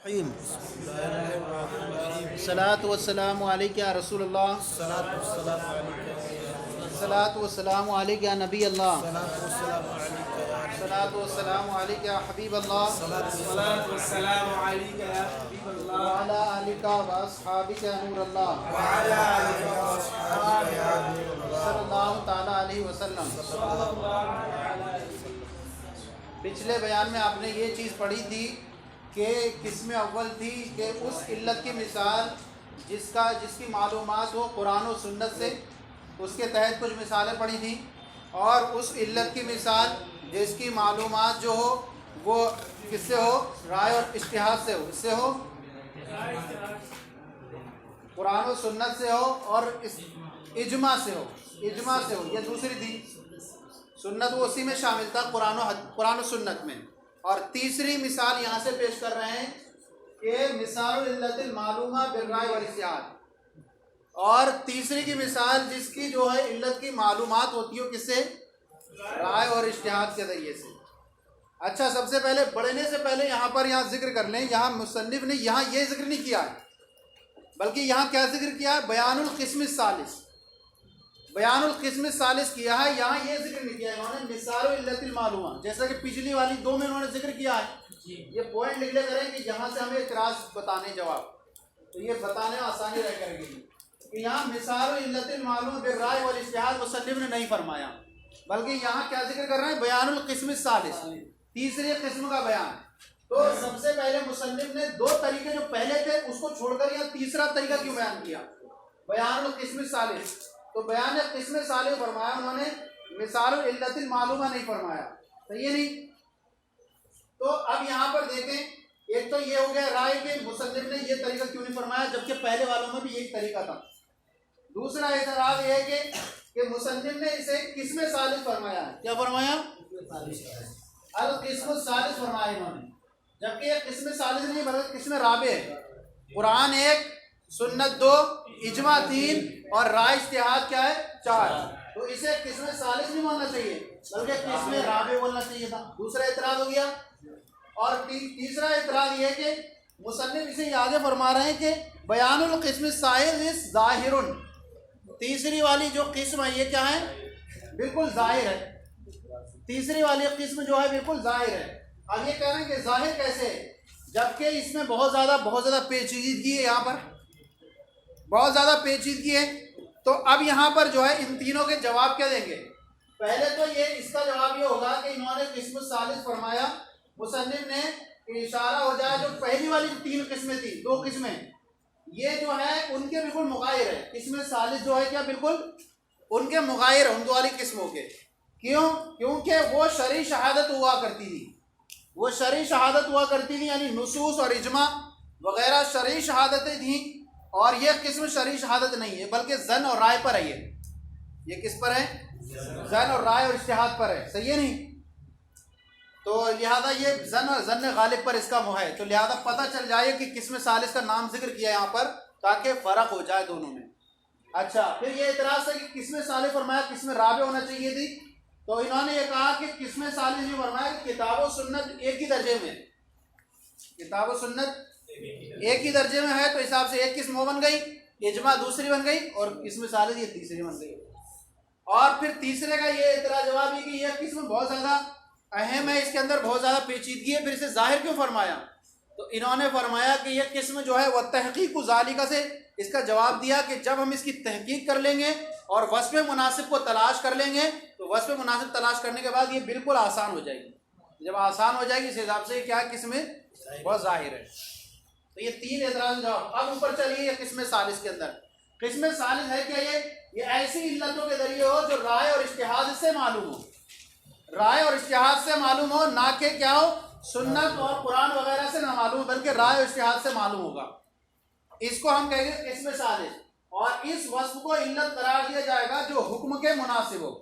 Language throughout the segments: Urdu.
الرحیم الصلاۃ والسلام علیک یا رسول اللہ، الصلاۃ والسلام علیک یا نبی اللہ، الصلاۃ والسلام علیک یا حبیب اللہ، وعلی آلک و اصحابک یا نور اللہ، صلی اللہ تعالی علیہ وسلم۔ پچھلے بیان میں آپ نے یہ چیز پڑھی تھی کہ قسم اول تھی کہ اس علت کی مثال جس کی معلومات ہو قرآن و سنت سے، اس کے تحت کچھ مثالیں پڑھی تھیں، اور اس علت کی مثال جس کی معلومات جو ہو وہ کس سے ہو؟ رائے اور اجتہاد سے ہو، اس سے ہو قرآن و سنت سے ہو اور اجماع سے ہو، یہ دوسری تھی۔ سنت وہ اسی میں شامل تھا، قرآن و سنت میں۔ اور تیسری مثال یہاں سے پیش کر رہے ہیں کہ مثال العلت المعلومہ بالرائے والاجتہاد، اور تیسری کی مثال جس کی جو ہے علت کی معلومات ہوتی ہے کس سے؟ رائے اور اجتہاد کے ذریعے سے۔ اچھا، سب سے پہلے بڑھنے سے پہلے یہاں ذکر کر لیں، یہاں مصنف نے یہاں یہ ذکر نہیں کیا ہے، بلکہ یہاں کیا ذکر کیا ہے؟ بیان القسم الثالث، بیان القسم الثالث کیا ہے، یہاں یہ ذکر نہیں کیا ہے انہوں نے مثال العلت المعلومہ، جیسا کہ پچھلی والی دو میں انہوں نے ذکر کیا ہے۔ یہ پوائنٹ لکھ لے کریں کہ یہاں سے ہمیں اعتراض بتانے جواب، تو یہ بتانے میں آسانی رہ کرے گی کہ یہاں مثال العلت المعلومہ بالرائے والاجتہاد مصنف نے نہیں فرمایا، بلکہ یہاں کیا ذکر کر رہے ہیں؟ بیان القسم الثالث، تیسری قسم کا بیان۔ تو سب سے پہلے مصنف نے دو طریقے جو پہلے تھے اس کو چھوڑ کر یہاں تیسرا طریقہ کیوں بیان کیا؟ بیان القسم الثالث، تو بیان قسم ثالث فرمایا انہوں نے، مثال العلت المعلومہ نہیں فرمایا، صحیح نہیں؟ تو اب یہاں پر دیکھیں، ایک تو یہ ہو گیا رائے کہ مصنف نے یہ طریقہ کیوں نہیں فرمایا جبکہ پہلے والوں میں بھی یہی طریقہ تھا۔ دوسرا اعتراض یہ ہے کہ مصنف نے اسے قسم ثالث فرمایا ہے، کیا فرمایا؟ القسم الثالث فرمایا انہوں نے، جبکہ یہ قسم ثالث نہیں بلکہ قسم رابع ہے۔ قرآن ایک، سنت دو، اجماع تین، اور رائے اجتہاد کیا ہے؟ چار، تو اسے قسم ثالث نہیں بولنا چاہیے بلکہ قسم رابع بولنا چاہیے تھا۔ دوسرا اعتراض ہو گیا۔ اور تیسرا اعتراض یہ کہ مصنف اسے یاد فرما رہے ہیں کہ بیان القسم الثالث ظاہر، تیسری والی جو قسم ہے یہ کیا ہے؟ بالکل ظاہر ہے، تیسری والی قسم جو ہے بالکل ظاہر ہے۔ اب یہ کہہ رہے ہیں کہ ظاہر کیسے ہے جبکہ اس میں بہت زیادہ پیچیدگی ہے، یہاں پر بہت زیادہ پیچیدگی ہے۔ تو اب یہاں پر جو ہے ان تینوں کے جواب کیا دیں گے؟ پہلے تو یہ اس کا جواب یہ ہوگا کہ انہوں نے قسم الثالث فرمایا، مصنف نے اشارہ ہو جائے جو پہلی والی تین قسمیں تھی، دو قسمیں، یہ جو ہے ان کے بالکل مغایر ہے۔ قسم ثالث جو ہے کیا بالکل ان کے مغایر ان دو والی قسموں کے۔ کیوں؟ کیونکہ وہ شرعی شہادت ہوا کرتی تھی، یعنی نصوص اور اجماع وغیرہ شرعی شہادتیں تھیں، اور یہ قسم شرعی شہادت نہیں ہے بلکہ ظن اور رائے پر ہے۔ یہ کس پر ہے؟ ظن اور رائے اور اجتہاد پر ہے، صحیح ہے نہیں؟ تو لہذا یہ ظن غالب پر اس کا موہ ہے، تو لہذا پتہ چل جائے کہ قسم ثالث کا نام ذکر کیا یہاں پر تاکہ فرق ہو جائے دونوں میں۔ اچھا، پھر یہ اعتراض ہے کہ قسم ثالث فرمایا قسم رابع ہونا چاہیے تھی، تو انہوں نے یہ کہا کہ قسم ثالث نہیں فرمایا کہ کتاب و سنت ایک ہی درجے میں، کتاب و سنت ایک ہی درجے میں ہے، تو حساب سے ایک قسم وہ بن گئی، اجماع دوسری بن گئی، اور قسم ثالث یہ تیسری بن گئی۔ اور پھر تیسرے کا یہ اعتراض جواب ہے کہ یہ قسم بہت زیادہ اہم ہے، اس کے اندر بہت زیادہ پیچیدگی ہے، پھر اسے ظاہر کیوں فرمایا؟ تو انہوں نے فرمایا کہ یہ قسم جو ہے وہ تحقیق ذالکہ سے اس کا جواب دیا کہ جب ہم اس کی تحقیق کر لیں گے اور وصف مناسب کو تلاش کر لیں گے تو وصف مناسب تلاش کرنے کے بعد یہ بالکل آسان ہو جائے گی، جب آسان ہو جائے گی اس حساب سے کیا قسم بہت ظاہر ہے۔ تو یہ تین اعتراض جواب۔ اب اوپر چلیے یہ قسم ثالث کے اندر، قسم ثالث ہے کیا؟ یہ ایسی علتوں کے ذریعے ہو جو رائے اور اجتہاد سے معلوم ہو، رائے اور اجتہاد سے معلوم ہو، نہ کہ کیا ہو سنت اور قرآن وغیرہ سے نہ معلوم بلکہ رائے اور اجتہاد سے معلوم ہوگا، اس کو ہم کہیں گے قسم ثالث۔ اور اس وصف کو علت قرار دیا جائے گا جو حکم کے مناسب ہو۔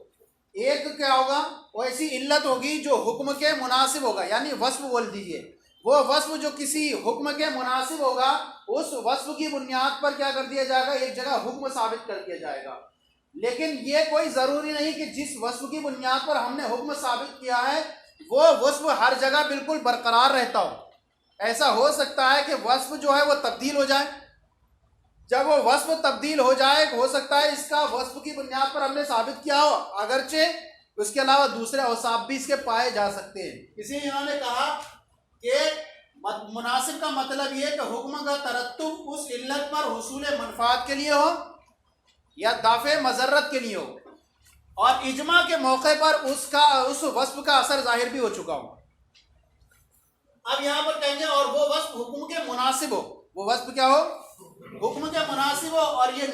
ایک کیا ہوگا؟ وہ ایسی علت ہوگی جو حکم کے مناسب ہوگا، یعنی وصف بول دیجئے، وہ وصف جو کسی حکم کے مناسب ہوگا اس وصف کی بنیاد پر کیا کر دیا جائے گا؟ ایک جگہ حکم ثابت کر دیا جائے گا۔ لیکن یہ کوئی ضروری نہیں کہ جس وصف کی بنیاد پر ہم نے حکم ثابت کیا ہے وہ وصف ہر جگہ بالکل برقرار رہتا ہو، ایسا ہو سکتا ہے کہ وصف جو ہے وہ تبدیل ہو جائے. جب وہ وصف تبدیل ہو جائے ہو سکتا ہے اس کا وصف کی بنیاد پر ہم نے ثابت کیا ہو، اگرچہ اس کے علاوہ دوسرے اوصاف بھی اس کے پائے جا سکتے ہیں. اسی لیے انہوں نے کہا کہ مناسب کا مطلب یہ کہ حکم کا ترتب اس علت پر حصول منفعت کے لیے ہو یا دافع مضرت کے لیے ہو، اور اجماع کے موقع پر اس وصف کا اثر ظاہر بھی ہو چکا ہو. اب یہاں پر کہیں گے اور وہ وصف حکم کے مناسب ہو. وہ وصف کیا ہو؟ حکم کے مناسب ہو. اور یہ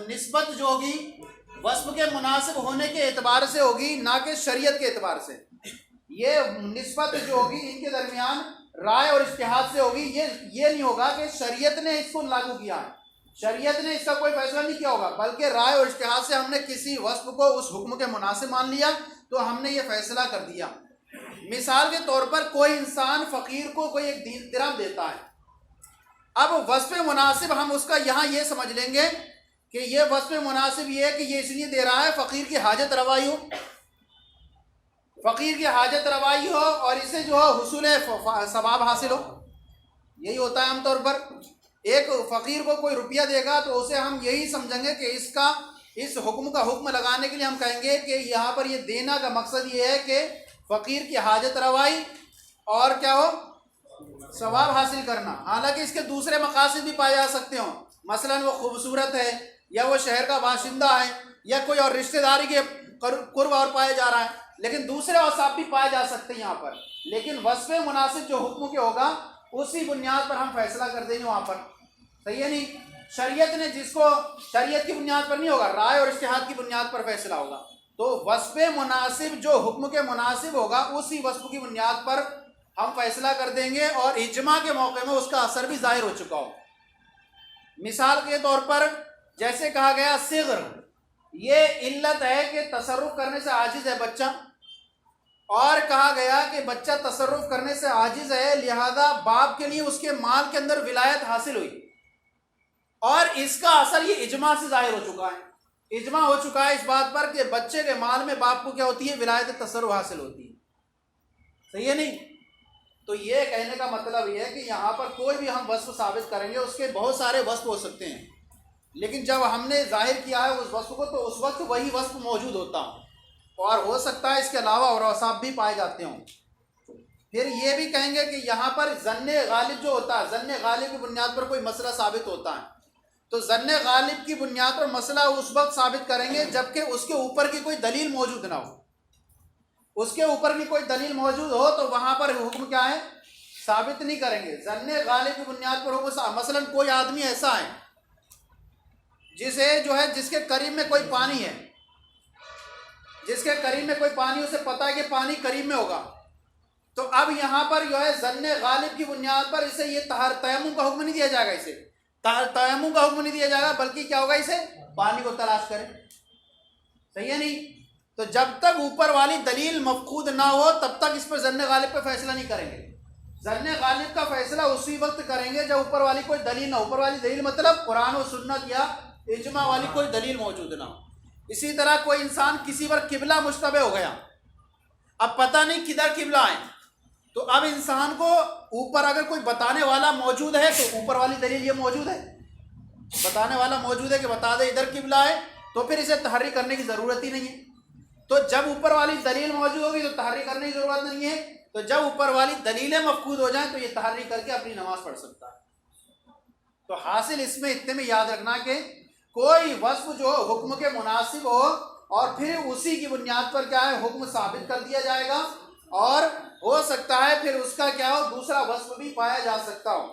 نسبت جو ہوگی وصف کے مناسب ہونے کے اعتبار سے ہوگی، نہ کہ شریعت کے اعتبار سے. یہ نسبت جو ہوگی ان کے درمیان رائے اور اجتہاد سے ہوگی. یہ نہیں ہوگا کہ شریعت نے اس کو لاگو کیا ہے، شریعت نے اس کا کوئی فیصلہ نہیں کیا ہوگا، بلکہ رائے اور اجتہاد سے ہم نے کسی وصف کو اس حکم کے مناسب مان لیا تو ہم نے یہ فیصلہ کر دیا. مثال کے طور پر کوئی انسان فقیر کو کوئی ایک درہم دیتا ہے. اب وصف مناسب ہم اس کا یہاں یہ سمجھ لیں گے کہ یہ وصف مناسب یہ ہے کہ یہ اس لیے دے رہا ہے فقیر کی حاجت روائی ہو، فقیر کی حاجت روائی ہو اور اسے جو ہے حصول ثواب حاصل ہو. یہی ہوتا ہے عام طور پر. ایک فقیر کو کوئی روپیہ دے گا تو اسے ہم یہی سمجھیں گے کہ اس حکم کا حکم لگانے کے لیے ہم کہیں گے کہ یہاں پر یہ دینا کا مقصد یہ ہے کہ فقیر کی حاجت روائی اور کیا ہو، ثواب حاصل کرنا. حالانکہ اس کے دوسرے مقاصد بھی پائے جا سکتے ہوں، مثلا وہ خوبصورت ہے یا وہ شہر کا باشندہ ہے یا کوئی اور رشتہ داری کے قرب اور پایا جا رہا ہے، لیکن دوسرے اوصاف بھی پائے جا سکتے ہیں یہاں پر. لیکن وصف مناسب جو حکم کے ہوگا اسی بنیاد پر ہم فیصلہ کر دیں گے وہاں پر. صحیح ہے نہیں؟ شریعت نے جس کو شریعت کی بنیاد پر نہیں ہوگا، رائے اور اجتہاد کی بنیاد پر فیصلہ ہوگا. تو وصف مناسب جو حکم کے مناسب ہوگا اسی وصف کی بنیاد پر ہم فیصلہ کر دیں گے اور اجماع کے موقع میں اس کا اثر بھی ظاہر ہو چکا ہو. مثال کے طور پر جیسے کہا گیا صغر، یہ علت ہے کہ تصرف کرنے سے عاجز ہے بچہ، اور کہا گیا کہ بچہ تصرف کرنے سے عاجز ہے لہذا باپ کے لیے اس کے مال کے اندر ولایت حاصل ہوئی، اور اس کا اثر یہ اجماع سے ظاہر ہو چکا ہے. اجماع ہو چکا ہے اس بات پر کہ بچے کے مال میں باپ کو کیا ہوتی ہے؟ ولایت تصرف حاصل ہوتی ہے. صحیح ہے نہیں؟ تو یہ کہنے کا مطلب یہ ہے کہ یہاں پر کوئی بھی ہم وصف ثابت کریں گے اس کے بہت سارے وصف ہو سکتے ہیں، لیکن جب ہم نے ظاہر کیا ہے اس وصف کو تو اس وقت وہی وصف موجود ہوتا ہوں، اور ہو سکتا ہے اس کے علاوہ اور اوصاف بھی پائے جاتے ہوں. پھر یہ بھی کہیں گے کہ یہاں پر ظن غالب جو ہوتا ہے، ظن غالب کی بنیاد پر کوئی مسئلہ ثابت ہوتا ہے، تو ظن غالب کی بنیاد پر مسئلہ اس وقت ثابت کریں گے جبکہ اس کے اوپر کی کوئی دلیل موجود نہ ہو. اس کے اوپر بھی کوئی دلیل موجود ہو تو وہاں پر حکم کیا ہے؟ ثابت نہیں کریں گے. ظن غالب کی بنیاد پر حکم، مثلا کوئی آدمی ایسا ہے جس کے قریب میں کوئی پانی ہے، جس کے قریب میں کوئی پانی، اسے پتہ ہے کہ پانی قریب میں ہوگا، تو اب یہاں پر جو ہے ظن غالب کی بنیاد پر اسے یہ تیمم کا حکم نہیں دیا جائے گا، اسے تیمم کا حکم نہیں دیا جائے گا، بلکہ کیا ہوگا؟ اسے پانی کو تلاش کریں. صحیح ہے نہیں؟ تو جب تک اوپر والی دلیل مفقود نہ ہو تب تک اس پر ظن غالب پہ فیصلہ نہیں کریں گے. ظن غالب کا فیصلہ اسی وقت کریں گے جب اوپر والی کوئی دلیل نہ ہو. اوپر والی دلیل مطلب قرآن و سنت یا اجماع والی کوئی دلیل موجود نہ ہو. اسی طرح کوئی انسان کسی پر قبلہ مشتبہ ہو گیا، اب پتہ نہیں کدھر قبلہ ہے، تو اب انسان کو اوپر اگر کوئی بتانے والا موجود ہے تو اوپر والی دلیل یہ موجود ہے، بتانے والا موجود ہے کہ بتا دے ادھر قبلہ ہے، تو پھر اسے تحری کرنے کی ضرورت ہی نہیں ہے. تو جب اوپر والی دلیل موجود ہوگی تو تحری کرنے کی ضرورت نہیں ہے. تو جب اوپر والی دلیلیں مفقود ہو جائیں تو یہ تحری کر کے اپنی نماز پڑھ سکتا ہے. تو حاصل اس میں اتنے میں یاد رکھنا کہ کوئی وصف جو حکم کے مناسب ہو اور پھر اسی کی بنیاد پر کیا ہے حکم ثابت کر دیا جائے گا، اور ہو سکتا ہے پھر اس کا کیا ہو دوسرا وصف بھی پایا جا سکتا ہو،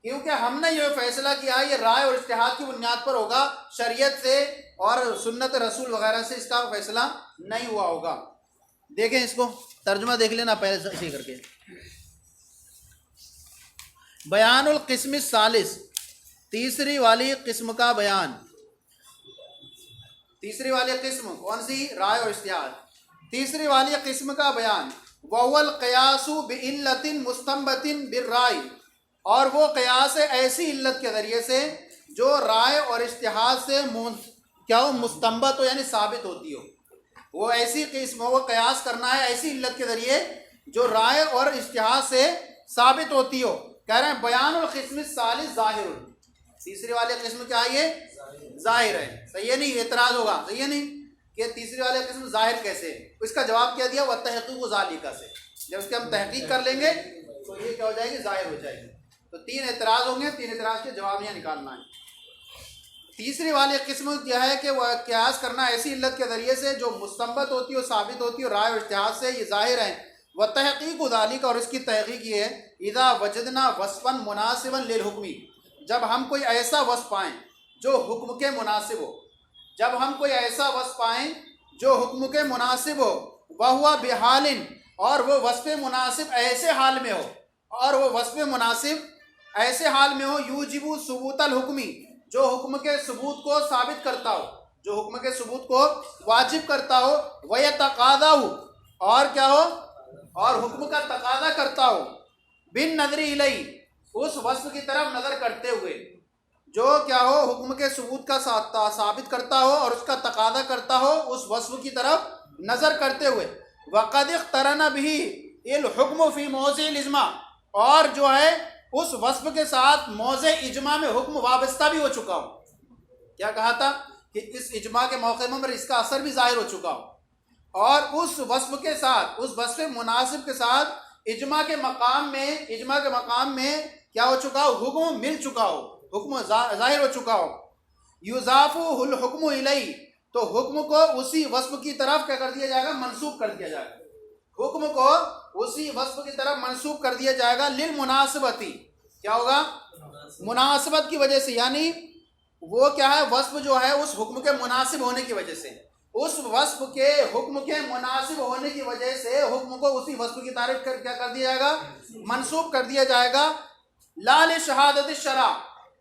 کیونکہ ہم نے یہ فیصلہ کیا یہ رائے اور اجتہاد کی بنیاد پر ہوگا، شریعت سے اور سنت رسول وغیرہ سے اس کا فیصلہ نہیں ہوا ہوگا. دیکھیں اس کو ترجمہ دیکھ لینا پہلے صحیح کر کے. بیان القسم الثالث، تیسری والی قسم کا بیان. تیسری والی قسم کون سی؟ رائے اور اجتہاد. تیسری والی قسم کا بیان وهو القیاس بعلت مستنبط بالرائے، اور وہ قیاس ہے ایسی علت کے ذریعے سے جو رائے اور اجتہاد سے کیا ہو مستنبط ہو، یعنی ثابت ہوتی ہو. وہ ایسی قسم وہ قیاس کرنا ہے ایسی علت کے ذریعے جو رائے اور اجتہاد سے ثابت ہوتی ہو. کہہ رہے ہیں بیان القسم الثالث ظاہر، تیسری والے قسم کیا ہے؟ یہ ظاہر ہے. صحیح ہے نہیں؟ اعتراض ہوگا صحیح ہے نہیں کہ تیسری والے قسم ظاہر کیسے؟ اس کا جواب کیا دیا؟ وَالتَّحْقِيقُ ذَلِكَ سے. جب اس کے ہم تحقیق کر لیں گے تو یہ کیا ہو جائے گی؟ ظاہر ہو جائے گی. تو 3 اعتراض ہوں گے، 3 اعتراض کے جواب یہاں نکالنا ہے. تیسری والی قسم کیا ہے کہ وہ قیاس کرنا ایسی علت کے ذریعے سے جو مستنبت ہوتی ہے، ثابت ہوتی ہے رائے اور اجتہاد سے، یہ ظاہر ہے. وَالتَّحْقِيقُ ذَلِكَ، اور اس کی تحقیق یہ ہے اِذَا وَجَدْنَا وَصْفًا مُنَاسِبًا لِلْحُكْمِ، جب ہم کوئی ایسا وصف پائیں جو حکم کے مناسب ہو. جب ہم کوئی ایسا وصف پائیں جو حکم کے مناسب ہو. وَهُوَ بِحَالٍ، اور وہ وصف مناسب ایسے حال میں ہو، اور وہ وصف مناسب ایسے حال میں ہو یوجب ثبوت الحکمی، جو حکم کے ثبوت کو ثابت کرتا ہو، جو حکم کے ثبوت کو واجب کرتا ہو. وَيَتَقَاضَاهُ، اور کیا ہو؟ اور حکم کا تقاضا کرتا ہو. بِالنَّظْرِ إِلَيْهِ، اس وصف کی طرف نظر کرتے ہوئے، جو کیا ہو؟ حکم کے ثبوت کا ثابت کرتا ہو اور اس کا تقاضا کرتا ہو اس وصف کی طرف نظر کرتے ہوئے. وَقَدْ اقْتَرَنَ بِهِ الْحُكْمُ فِي مَوْضِعِ الْإِجْمَاعِ، اور جو ہے اس وصف کے ساتھ موضع اجماع میں حکم وابستہ بھی ہو چکا ہو. کیا کہا تھا؟ کہ اس اجماع کے موقع پر اس کا اثر بھی ظاہر ہو چکا ہو، اور اس وصف کے ساتھ، اس وصف مناسب کے ساتھ اجماع کے مقام میں کیا ہو چکا ہو؟ حکم مل چکا ہو، حکم ظاہر ہو چکا ہو. یضاف الحکم الیہ، تو حکم کو اسی وصف کی طرف کیا کر دیا جائے گا؟ منسوب کر دیا جائے گا. حکم کو اسی وصف کی طرف منسوب کر دیا جائے گا. للمناسبتی، کیا ہوگا؟ مناسبت کی وجہ سے، یعنی وہ کیا ہے؟ وصف جو ہے اس حکم کے مناسب ہونے کی وجہ سے، اس وصف کے حکم کے مناسب ہونے کی وجہ سے حکم کو اسی وصف کی طرف کیا کر دیا جائے گا؟ منسوب کر دیا جائے گا. لا لشہادت الشرع،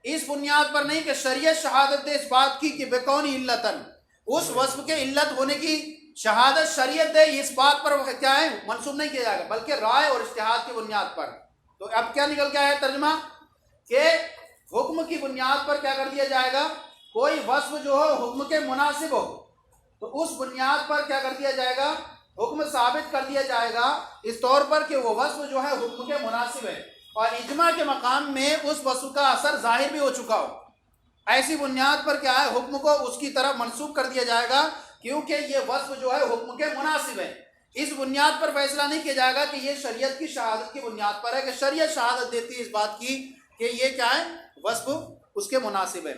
اس بنیاد پر نہیں کہ شریعت شہادت دے اس بات کی کہ بکون علتن، اس وصف کے علت ہونے کی شہادت شریعت دے، اس بات پر کیا ہے؟ منسوب نہیں کیا جائے گا، بلکہ رائے اور اجتہاد کی بنیاد پر. تو اب کیا نکل کے آیا ترجمہ؟ کہ حکم کی بنیاد پر کیا کر دیا جائے گا؟ کوئی وصف جو ہو حکم کے مناسب ہو تو اس بنیاد پر کیا کر دیا جائے گا؟ حکم ثابت کر دیا جائے گا، اس طور پر کہ وہ وصف جو ہے حکم کے مناسب ہے، اور اجماع کے مقام میں اس وصف کا اثر ظاہر بھی ہو چکا ہو. ایسی بنیاد پر کیا ہے؟ حکم کو اس کی طرف منسوب کر دیا جائے گا، کیونکہ یہ وصف جو ہے حکم کے مناسب ہے. اس بنیاد پر فیصلہ نہیں کیا جائے گا کہ یہ شریعت کی شہادت کی بنیاد پر ہے، کہ شریعت شہادت دیتی ہے اس بات کی کہ یہ کیا ہے؟ وصف اس کے مناسب ہے.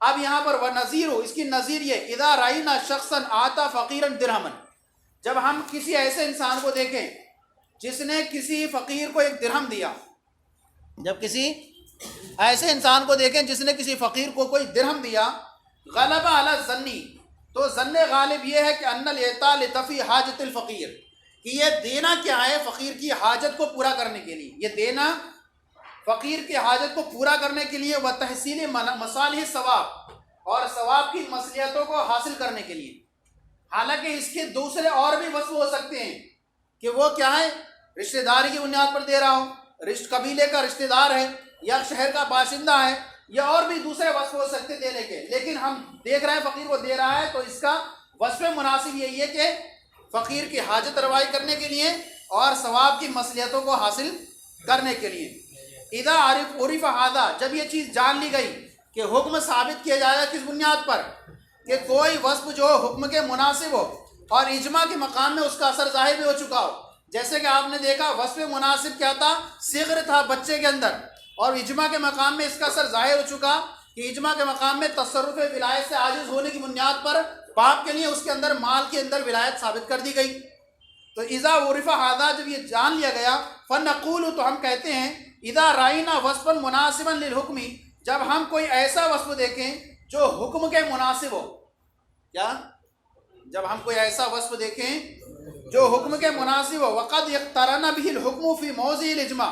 اب یہاں پر وَنَظِيرُ، اس کی نظیر یہ اِذَا رَأَيْنَا شَخْصًا آتَى فَقِيرًا دِرْهَمًا، جب ہم کسی ایسے انسان کو دیکھیں جس نے کسی فقیر کو 1 درہم دیا، جب کسی ایسے انسان کو دیکھیں جس نے کسی فقیر کو کوئی درہم دیا. غلب علی الظنی، تو ظن غالب یہ ہے کہ ان الاعطاء لتفی حاجت الفقیر، کہ یہ دینا کیا ہے؟ فقیر کی حاجت کو پورا کرنے کے لیے، یہ دینا فقیر کی حاجت کو پورا کرنے کے لیے. و تحصیل مصالح ثواب، اور ثواب کی مصلحتوں کو حاصل کرنے کے لیے. حالانکہ اس کے دوسرے اور بھی وصف ہو سکتے ہیں کہ وہ کیا ہے؟ رشتہ داری کی بنیاد پر دے رہا ہو، قبیلے کا رشتہ دار ہے یا شہر کا باشندہ ہے، یا اور بھی دوسرے وصف ہو سکتے دینے کے. لیکن ہم دیکھ رہے ہیں فقیر کو دے رہا ہے، تو اس کا وصف مناسب یہی ہے کہ فقیر کی حاجت روائی کرنے کے لیے اور ثواب کی مصلحتوں کو حاصل کرنے کے لیے. اذا عرف هذا، جب یہ چیز جان لی گئی کہ حکم ثابت کیا جائے گا کس بنیاد پر؟ کہ کوئی وصف جو حکم کے مناسب ہو اور اجماع کے مقام میں اس کا اثر ظاہر بھی ہو چکا ہو. جیسے کہ آپ نے دیکھا وصف مناسب کیا تھا؟ صغر تھا بچے کے اندر، اور اجماع کے مقام میں اس کا اثر ظاہر ہو چکا کہ اجماع کے مقام میں تصرف ولایت سے عاجز ہونے کی بنیاد پر باپ کے لیے اس کے اندر مال کے اندر ولایت ثابت کر دی گئی. تو اذا عرف هذا، جب یہ جان لیا گیا، فنقول، تو ہم کہتے ہیں اذا رأينا وصفا مناسبا للحکم، جب ہم کوئی ایسا وصف دیکھیں جو حکم کے مناسب ہو. کیا؟ جب ہم کوئی ایسا وصف دیکھیں جو حکم کے مناسب ہو. وقد اقترن به الحکم فی موضع الاجماع،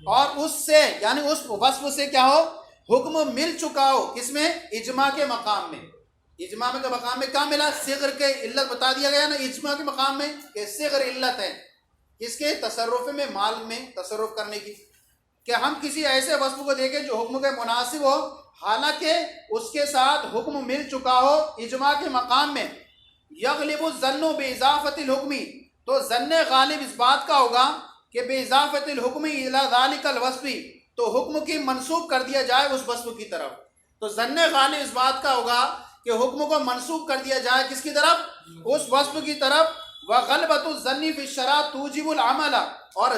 اور اس سے یعنی اس وصف سے کیا ہو؟ حکم مل چکا ہو. کس میں؟ اجماع کے مقام میں. اجماع کے مقام میں کیا ملا؟ صغر کے علت بتا دیا گیا نا اجماع کے مقام میں کہ صغر علت ہے کس کے؟ تصرف میں، مال میں تصرف کرنے کی. کہ ہم کسی ایسے وصف کو دیکھیں جو حکم کے مناسب ہو، حالانکہ اس کے ساتھ حکم مل چکا ہو اجماع کے مقام میں. یغلب الظن باضافت الحکم، تو ظن غالب اس بات کا ہوگا کہ بِإِضَافَةِ الْحُكْمِ إِلَى ذَلِكَ الْوَصْفِ، تو حکم کی منسوب کر دیا جائے اس وصف کی طرف. تو ظن غالب اس بات کا ہوگا کہ حکم کو منسوب کر دیا جائے کس کی طرف؟ اس وصف کی طرف. وَغَلْبَةُ الظَّنِّ فِي الشَّرْعِ تُوجِبُ الْعَمَلَ، اور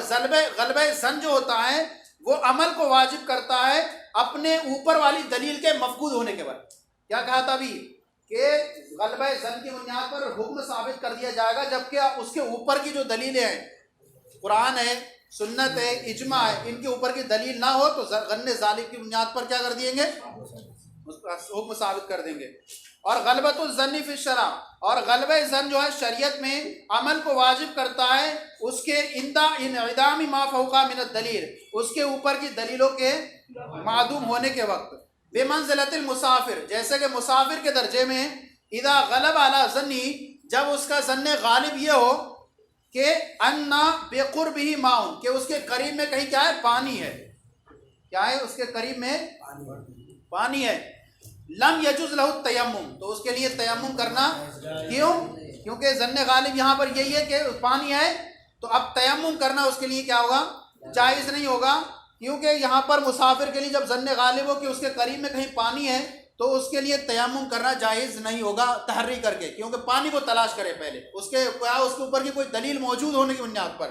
غلبہ ظن جو ہوتا ہے وہ عمل کو واجب کرتا ہے اپنے اوپر والی دلیل کے مفقود ہونے کے بعد. کیا کہا تھا ابھی؟ کہ غلبہ ظن کی بنیاد پر حکم ثابت کر دیا جائے گا، جبکہ اس کے اوپر کی جو دلیلیں ہیں، قرآن ہے، سنت ہے، اجماع ہے، ان کے اوپر کی دلیل نہ ہو تو ظن غالب کی بنیاد پر کیا کر دیں گے؟ حکم ثابت کر دیں گے. اور غلبۃ الظن فی الشرع، اور غلبہ ظن جو ہے شریعت میں عمل کو واجب کرتا ہے اس کے انعدام ما فوقہ من الدلیل، اس کے اوپر کی دلیلوں کے معدوم ہونے کے وقت. بمنزلۃ المسافر، جیسے کہ مسافر کے درجے میں، اذا غلب علی ظنی، جب اس کا ظن غالب یہ ہو کہ انا بقربہ ماء، کہ اس کے قریب میں کہیں کیا ہے؟ پانی ہے. کیا ہے؟ اس کے قریب میں پانی ہے. لم یجوز لہ التیمم، تو اس کے لیے تیمم کرنا کیوں؟ کیونکہ ظن غالب یہاں پر یہی ہے کہ پانی ہے، تو اب تیمم کرنا اس کے لیے کیا ہوگا؟ جائز نہیں ہوگا. کیونکہ یہاں پر مسافر کے لیے جب ظن غالب ہو کہ اس کے قریب میں کہیں پانی ہے تو اس کے لیے تیمم کرنا جائز نہیں ہوگا تحری کر کے، کیونکہ پانی کو تلاش کرے پہلے، اس کے اوپر کی کوئی دلیل موجود ہونے کی بنیاد پر.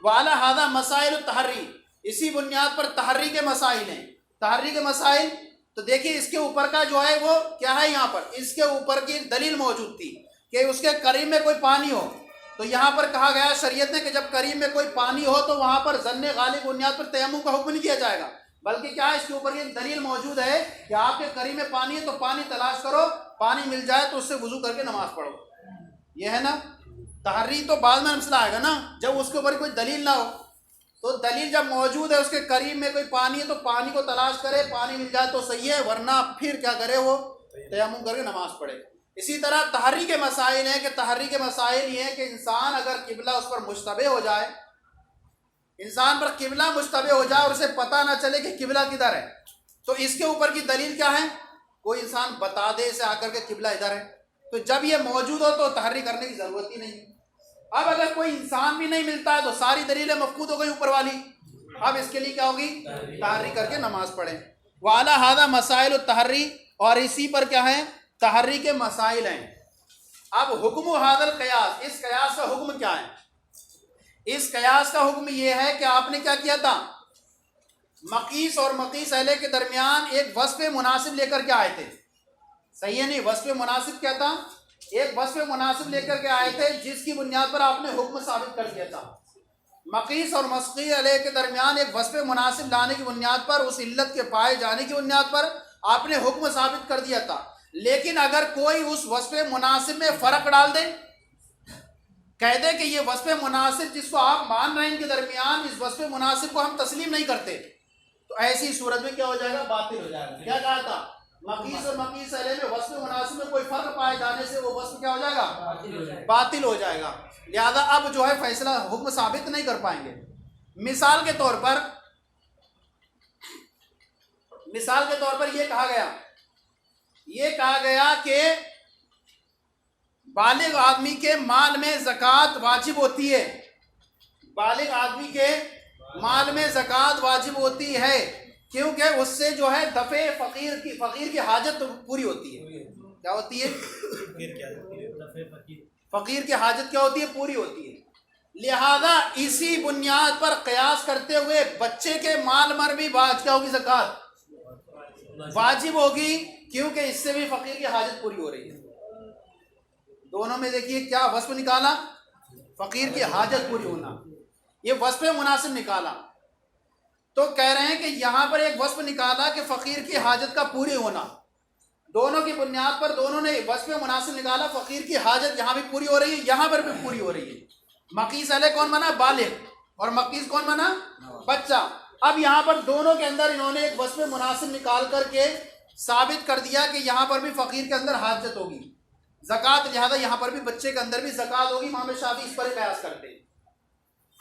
وعلی ھذا مسائل التحری، اسی بنیاد پر تحری کے مسائل ہیں. تحری کے مسائل تو دیکھیے اس کے اوپر کا جو ہے وہ کیا ہے؟ یہاں پر اس کے اوپر کی دلیل موجود تھی کہ اس کے قریب میں کوئی پانی ہو، تو یہاں پر کہا گیا شریعت نے کہ جب قریب میں کوئی پانی ہو تو وہاں پر ظن غالب بنیاد پر تیمم کا حکم نہیں دیا جائے گا، بلکہ کیا ہے؟ اس کے اوپر یہ دلیل موجود ہے کہ آپ کے قریب میں پانی ہے تو پانی تلاش کرو، پانی مل جائے تو اس سے وضو کر کے نماز پڑھو. یہ ہے نا تحری. تو بعد میں مسئلہ آئے گا نا جب اس کے اوپر کوئی دلیل نہ ہو، تو دلیل جب موجود ہے اس کے قریب میں کوئی پانی ہے تو پانی کو تلاش کرے، پانی مل جائے تو صحیح ہے، ورنہ پھر کیا کرے؟ وہ تیمم کر کے نماز پڑھے. اسی طرح تحری کے مسائل ہیں کہ تحری کے مسائل یہ ہیں کہ انسان اگر قبلہ اس پر مشتبہ ہو جائے، انسان پر قبلہ مشتبہ ہو جائے اور اسے پتہ نہ چلے کہ قبلہ کدھر ہے، تو اس کے اوپر کی دلیل کیا ہے؟ کوئی انسان بتا دے اسے آ کر کے قبلہ ادھر ہے. تو جب یہ موجود ہو تو تحری کرنے کی ضرورت ہی نہیں. اب اگر کوئی انسان بھی نہیں ملتا ہے تو ساری دلیلیں مفقود ہو گئی اوپر والی، اب اس کے لیے کیا ہوگی؟ تحری کر کے نماز پڑھیں. وعلی ھذا مسائل التحری، اور اسی پر کیا ہے؟ تحری کے مسائل ہیں. اب حکم ھذا القیاس، اس قیاس کا حکم کیا ہے؟ اس قیاس کا حکم یہ ہے کہ آپ نے کیا کیا تھا؟ مقیس اور مقیس اہلِ کے درمیان ایک وصف مناسب لے کر کے آئے تھے. صحیح ہے نہیں؟ وصف مناسب کیا تھا؟ ایک وصف مناسب لے کر کے آئے تھے جس کی بنیاد پر آپ نے حکم ثابت کر دیا تھا. مقیس اور مسقی علیہ کے درمیان ایک وصف مناسب لانے کی بنیاد پر، اس علت کے پائے جانے کی بنیاد پر آپ نے حکم ثابت کر دیا تھا. لیکن اگر کوئی اس وصف مناسب میں فرق ڈال دے، کہہ دے کہ یہ وصف مناسب جس کو آپ مان رہے ہیں ان کے درمیان اس وصف مناسب کو ہم تسلیم نہیں کرتے، تو ایسی صورت میں کیا ہو جائے گا؟ باطل ہو جائے گا. کیا کہا تھا؟ مقیس اور مقیس علیہ میں وصف مناسب میں کوئی فرق پائے جانے سے وہ وصف کیا ہو جائے گا؟ باطل ہو جائے گا. لہذا اب جو ہے فیصلہ حکم ثابت نہیں کر پائیں گے. مثال کے طور پر یہ کہا گیا کہ بالغ آدمی کے مال میں زکوٰۃ واجب ہوتی ہے. بالغ آدمی کے مال میں زکوٰۃ واجب ہوتی ہے کیونکہ اس سے جو ہے دفع فقیر کی حاجت پوری ہوتی ہے. کیا ہوتی ہے؟ فقیر کی حاجت کیا ہوتی ہے؟ پوری ہوتی ہے. لہذا اسی بنیاد پر قیاس کرتے ہوئے بچے کے مال پر بھی کیا ہوگی؟ زکوٰۃ واجب ہوگی، کیونکہ اس سے بھی فقیر کی حاجت پوری ہو رہی ہے. دونوں میں دیکھیے کیا وصف نکالا؟ فقیر کی حاجت پوری ہونا، یہ وصف مناسب نکالا. تو کہہ رہے ہیں کہ یہاں پر ایک وصف نکالا کہ فقیر کی حاجت کا پوری ہونا، دونوں کی بنیاد پر دونوں نے وصف مناسب نکالا. فقیر کی حاجت یہاں بھی پوری ہو رہی ہے، یہاں پر بھی پوری ہو رہی ہے. مقیس علیہ کون بنا؟ بالغ. اور مقیس کون بنا؟ بچہ. اب یہاں پر دونوں کے اندر انہوں نے ایک وصف مناسب نکال کر کے ثابت کر دیا کہ یہاں پر بھی فقیر کے اندر حاجت ہوگی، زکوٰۃ، لہذا یہاں پر بھی بچے کے اندر بھی زکوٰۃ ہوگی. امام شافعی اس پر قیاس کرتے ہیں.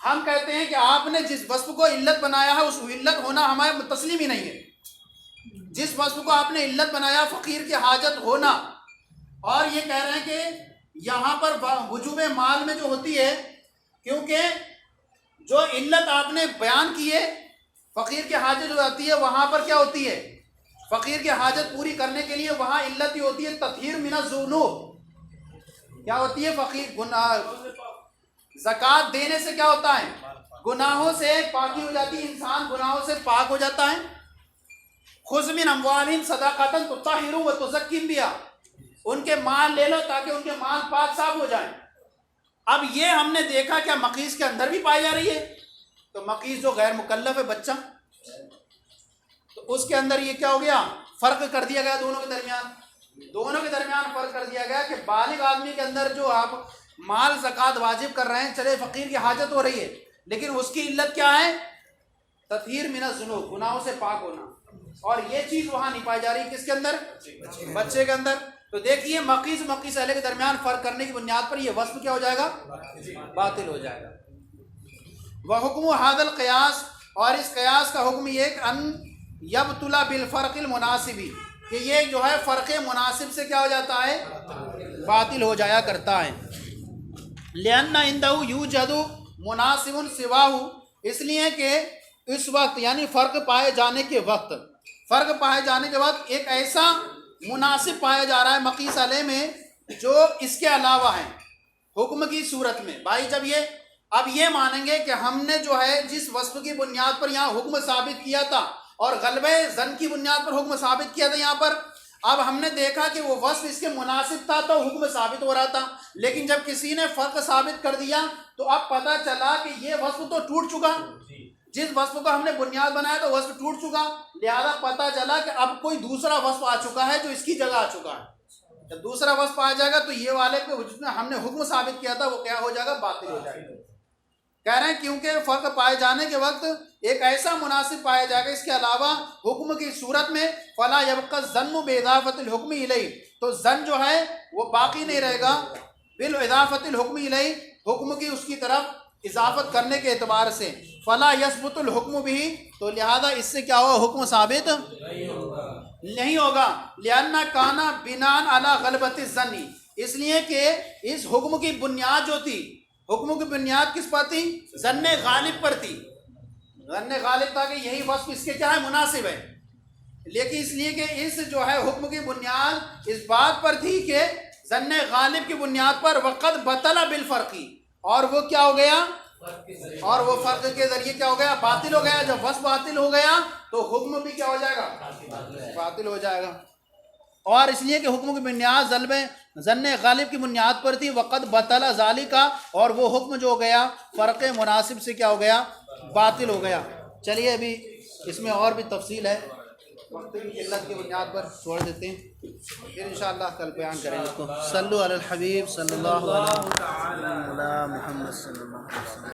ہم کہتے ہیں کہ آپ نے جس وصف کو علت بنایا ہے اس علت ہونا ہمارے تسلیم ہی نہیں ہے. جس وصف کو آپ نے علت بنایا فقیر کی حاجت ہونا، اور یہ کہہ رہے ہیں کہ یہاں پر وجوب مال میں جو ہوتی ہے، کیونکہ جو علت آپ نے بیان کی ہے فقیر کی حاجت ہو جاتی ہے، وہاں پر کیا ہوتی ہے؟ فقیر کی حاجت پوری کرنے کے لیے وہاں علت ہی ہوتی ہے تطہیر من الذنوب۔ کیا ہوتی ہے؟ فقیر گناہ زکوٰۃ دینے سے کیا ہوتا ہے؟ گناہوں سے پاکی ہو جاتی ہے، انسان گناہوں سے پاک ہو جاتا ہے۔ خذ من اموالہم صدقۃ تطہرھم وتزکیہم بہا، ان کے مال لے لو تاکہ ان کے مال پاک صاف ہو جائیں۔ اب یہ ہم نے دیکھا کیا مقیس کے اندر بھی پائی جا رہی ہے، تو مقیس جو غیر مکلف ہے بچہ، تو اس کے اندر یہ کیا ہو گیا؟ فرق کر دیا گیا دونوں کے درمیان فرق کر دیا گیا کہ بالغ آدمی کے اندر جو آپ مال زکوٰۃ واجب کر رہے ہیں، چلے فقیر کی حاجت ہو رہی ہے لیکن اس کی علت کیا ہے؟ تطہیر من الذنوب، گناہوں سے پاک ہونا، اور یہ چیز وہاں نہیں پائی جا رہی کس کے اندر؟ بچے کے اندر۔ تو دیکھیے مقیس اہل کے درمیان فرق کرنے کی بنیاد پر یہ وصف کیا ہو جائے گا؟ باطل ہو جائے گا۔ وحکم ھذا القیاس، اور اس قیاس کا حکم یہ کہ ان یبطل بالفرق المناسب، کہ یہ جو ہے فرق مناسب سے کیا ہو جاتا ہے؟ باطل ہو جایا کرتا ہے۔ لأن عنده یوجد مناسب سواہ، اس لیے کہ اس وقت یعنی فرق پائے جانے کے وقت ایک ایسا مناسب پایا جا رہا ہے مقیس علیہ میں جو اس کے علاوہ ہے حکم کی صورت میں۔ بھائی جب اب یہ مانیں گے کہ ہم نے جو ہے جس وصف کی بنیاد پر یہاں حکم ثابت کیا تھا اور غلبہ ظن کی بنیاد پر حکم ثابت کیا تھا یہاں پر، اب ہم نے دیکھا کہ وہ وصف اس کے مناسب تھا تو حکم ثابت ہو رہا تھا، لیکن جب کسی نے فرق ثابت کر دیا تو اب پتہ چلا کہ یہ وصف تو ٹوٹ چکا، جس وصف کو ہم نے بنیاد بنایا تو وصف ٹوٹ چکا، لہذا پتہ چلا کہ اب کوئی دوسرا وصف آ چکا ہے جو اس کی جگہ آ چکا ہے۔ جب دوسرا وصف آ جائے گا تو یہ والے پہ جس میں ہم نے حکم ثابت کیا تھا وہ کیا ہو جائے گا؟ باطل ہو جائے گا۔ کہہ رہے ہیں کیونکہ فرق پائے جانے کے وقت ایک ایسا مناسب پایا جائے گا اس کے علاوہ حکم کی صورت میں، فلا یبقى الظن باضافۃ الحکم الیہ، تو ظن جو ہے وہ باقی نہیں رہے گا بالاضافۃ الحکم الیہ، حکم کی اس کی طرف اضافت کرنے کے اعتبار سے، فلا یثبت الحکم بھی، تو لہذا اس سے کیا ہوا؟ حکم ثابت نہیں ہوگا۔ لأن کان بناء علی غلبۃ الظن، اس لیے کہ اس حکم کی بنیاد جو تھی، حکم کی بنیاد کس پر تھی؟ ظن غالب پر تھی، ظن غالب تھا کہ یہی وصف اس کے کیا ہے؟ مناسب ہے، لیکن اس لیے کہ اس جو ہے حکم کی بنیاد اس بات پر تھی کہ ظن غالب کی بنیاد پر وقد بطل بالفرقی، اور وہ کیا ہو گیا؟ اور وہ فرق کے ذریعے کیا ہو گیا؟ باطل ہو گیا۔ جب وصف باطل ہو گیا تو حکم بھی کیا ہو جائے گا؟ باطل ہو جائے گا۔ اور اس لیے کہ حکم کی بنیاد ظن غالب کی بنیاد پر تھی، وقد بطل ذالک، اور وہ حکم جو ہو گیا فرق مناسب سے کیا ہو گیا؟ باطل ہو گیا۔ چلیے ابھی اس میں اور بھی تفصیل ہے، وقت کی قلت کی بنیاد پر چھوڑ دیتے ہیں، پھر انشاءاللہ کل بیان کریں اس کو۔ صلو علی الحبیب صلی اللہ علیہ محمد صلی اللہ علیہ وسلم۔